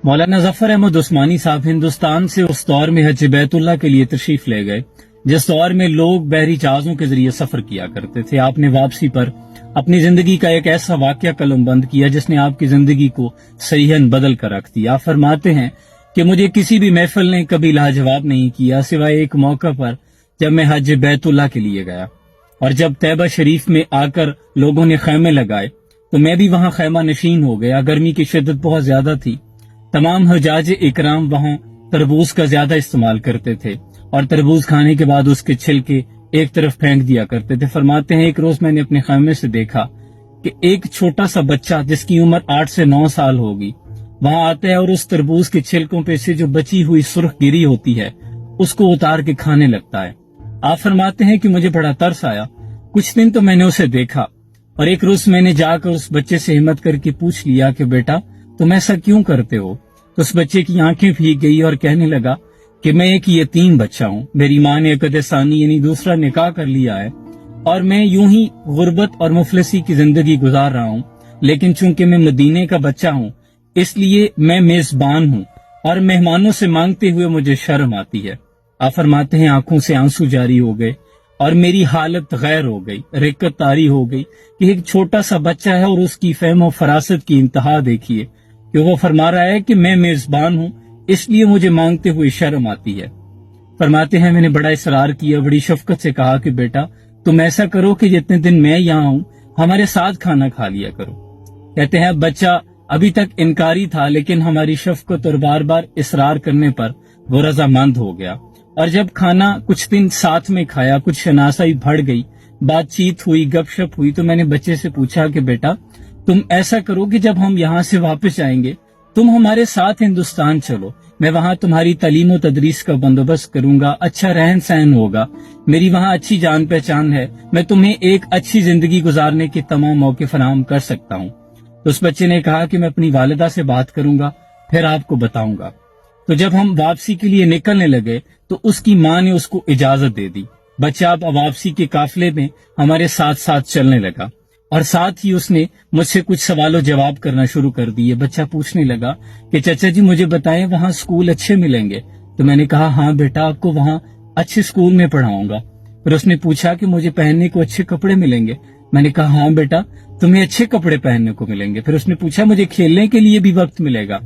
मौलाना जफर अहमद उस्मानी साहब हिंदुस्तान से उस दौर में हज बैतुल्लाह के लिए तशरीफ ले गए जिस दौर में लोग बहरी जहाजों के जरिए सफर किया करते थे। आपने वापसी पर अपनी जिंदगी का एक ऐसा वाकया कलमबंद किया जिसने आपकी जिंदगी को सहीहन बदल कर रख दिया। आप फरमाते हैं कि मुझे किसी भी महफिल ने कभी लाजवाब नहीं किया सिवाय एक मौका पर जब मैं हज बैतुल्लाह के लिए गया, और जब तैयबा शरीफ में आकर लोगों ने खैमे लगाए तो मैं भी वहां खैमा नशीन हो गया। गर्मी की शिद्दत बहुत ज्यादा थी। तमाम हुजाज इकराम वहां तरबूज का ज्यादा इस्तेमाल करते थे और तरबूज खाने के बाद उसके छिलके एक तरफ फेंक दिया करते थे। फरमाते हैं एक रोज मैंने अपने खैमे से देखा कि एक छोटा सा बच्चा जिसकी उम्र 8 से 9 साल होगी वहां आता है और उस तरबूज के छिलकों पे से जो बची हुई सुर्ख गिरी होती है उसको उतार के खाने लगता है। आप फरमाते हैं कि मुझे बड़ा तरस आया। कुछ दिन तो मैंने उसे देखा और एक रोज मैंने जाकर उस बच्चे से हिम्मत करके पूछ लिया कि बेटा तुम ऐसा क्यों करते हो। तो उस बच्चे की आंखें भीग गई और कहने लगा कि मैं एक यतीम बच्चा हूँ, मेरी माँ ने अक़द-ए-सानी यानी दूसरा निकाह कर लिया है और मैं यूं ही गुर्बत और मुफलिसी की जिंदगी गुजार रहा हूँ, लेकिन चूंकि मैं मदीने का बच्चा हूँ इसलिए मैं मेजबान हूँ और मेहमानों से मांगते हुए मुझे शर्म आती है। आप फरमाते हैं आंखों से आंसू जारी हो गए और मेरी हालत गैर हो गई, रिक्कत तारी हो गई कि एक छोटा सा बच्चा है और उसकी फहम और फरासत की इंतहा देखिए कि वो फरमा रहा है कि मैं मेजबान हूँ इसलिए मुझे मांगते हुए शर्म आती है। फरमाते हैं मैंने बड़ा इसरार किया, बड़ी शफकत से कहा कि बेटा तुम ऐसा करो कि जितने दिन मैं यहाँ हूँ हमारे साथ खाना खा लिया करो। कहते हैं बच्चा अभी तक इनकारी था लेकिन हमारी शफकत और बार बार इसरार करने पर वो रजामंद हो गया और जब खाना कुछ दिन साथ में खाया, कुछ शनासाई बढ़ गई, बातचीत हुई, गपशप हुई, तो मैंने बच्चे से पूछा कि बेटा तुम ऐसा करो कि जब हम यहाँ से वापस आएंगे तुम हमारे साथ हिंदुस्तान चलो, मैं वहाँ तुम्हारी तालीम और तदरीस का बंदोबस्त करूंगा, अच्छा रहन सहन होगा, मेरी वहाँ अच्छी जान पहचान है, मैं तुम्हें एक अच्छी जिंदगी गुजारने के तमाम मौके फराहम कर सकता हूँ। तो उस बच्चे ने कहा कि मैं अपनी वालिदा से बात करूंगा फिर आपको बताऊंगा। तो जब हम वापसी के लिए निकलने लगे तो उसकी माँ ने उसको इजाजत दे दी। बच्चा अब वापसी के काफिले में हमारे साथ साथ चलने लगा और साथ ही उसने मुझसे कुछ सवालों जवाब करना शुरू कर दिए। बच्चा पूछने लगा कि चाचा जी मुझे बताएं वहाँ स्कूल अच्छे मिलेंगे। तो मैंने कहा हाँ बेटा आपको वहाँ अच्छे स्कूल में पढ़ाऊंगा। फिर उसने पूछा कि मुझे पहनने को अच्छे कपड़े मिलेंगे। मैंने कहा हाँ बेटा तुम्हें अच्छे कपड़े पहनने को मिलेंगे। फिर उसने पूछा मुझे खेलने के लिए भी वक्त मिलेगा।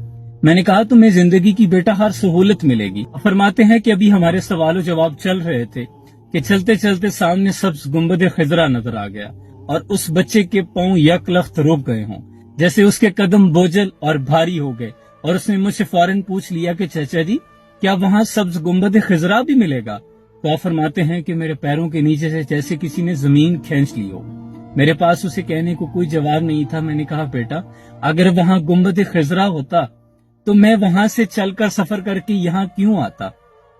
मैंने कहा तुम्हें जिंदगी की बेटा हर सहूलत मिलेगी। फरमाते हैं कि अभी हमारे सवालों जवाब चल रहे थे कि चलते चलते सामने सब्ज गुंबद खिजरा नजर आ गया और उस बच्चे के पांव यकलख्त रुक गए हों, जैसे उसके कदम बोझल और भारी हो गए, और उसने मुझसे फौरन पूछ लिया कि चाचा जी क्या वहाँ सब्ज गुंबद खिजरा भी मिलेगा। तो आप फरमाते हैं कि मेरे पैरों के नीचे से जैसे किसी ने जमीन खींच ली हो। मेरे पास उसे कहने को कोई जवाब नहीं था। मैंने कहा बेटा अगर वहाँ गुंबद खिजरा होता तो मैं वहां से चलकर सफर करके यहाँ क्यों आता।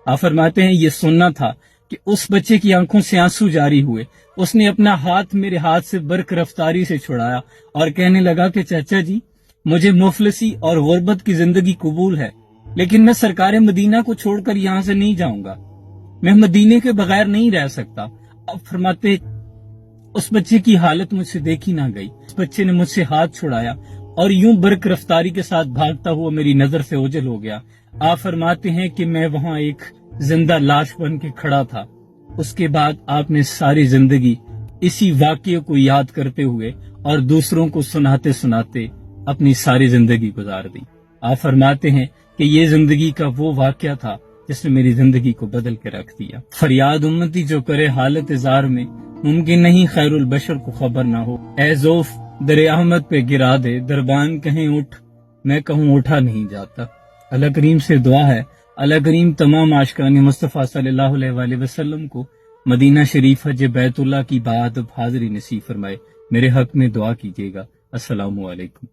आप फरमाते हैं ये सुनना था कि उस बच्चे की आंखों से आंसू जारी हुए। उसने अपना हाथ मेरे हाथ से बर्क रफ्तारी से छुड़ाया और कहने लगा कि चाचा जी मुझे मुफलिसी और गुर्बत की जिंदगी कबूल है लेकिन मैं सरकार मदीना को छोड़कर यहाँ से नहीं जाऊंगा, मैं मदीने के बगैर नहीं रह सकता। अब फरमाते उस बच्चे की हालत मुझसे देखी ना गई। उस बच्चे ने मुझसे हाथ छुड़ाया और यूं बर्क रफ्तारी के साथ भागता हुआ मेरी नजर से ओझल हो गया। आप फरमाते हैं कि मैं वहां एक जिंदा लाश बन के खड़ा था। उसके बाद आपने सारी जिंदगी इसी वाकये को याद करते हुए और दूसरों को सुनाते सुनाते अपनी सारी जिंदगी गुजार दी। आप फरमाते हैं कि ये जिंदगी का वो वाकया था जिसने मेरी जिंदगी को बदल के रख दिया। फरियाद उम्मती जो करे हालत जार में, मुमकिन नहीं खैरुल बशर को खबर ना हो। ए ज़ौफ दरे अहमद पे गिरा दे, दरबान कहीं उठ मैं कहूँ उठा नहीं जाता। अल्लाह करीम से दुआ है अल्लाह करीम तमाम आशिकान मुस्तफ़ा सल्लल्लाहु अलैहि वसल्लम को मदीना शरीफ हज बैतुल्लाह की बाद हाज़िरी नसीब फरमाए। मेरे हक में दुआ कीजिएगा। अस्सलामु अलैकुम।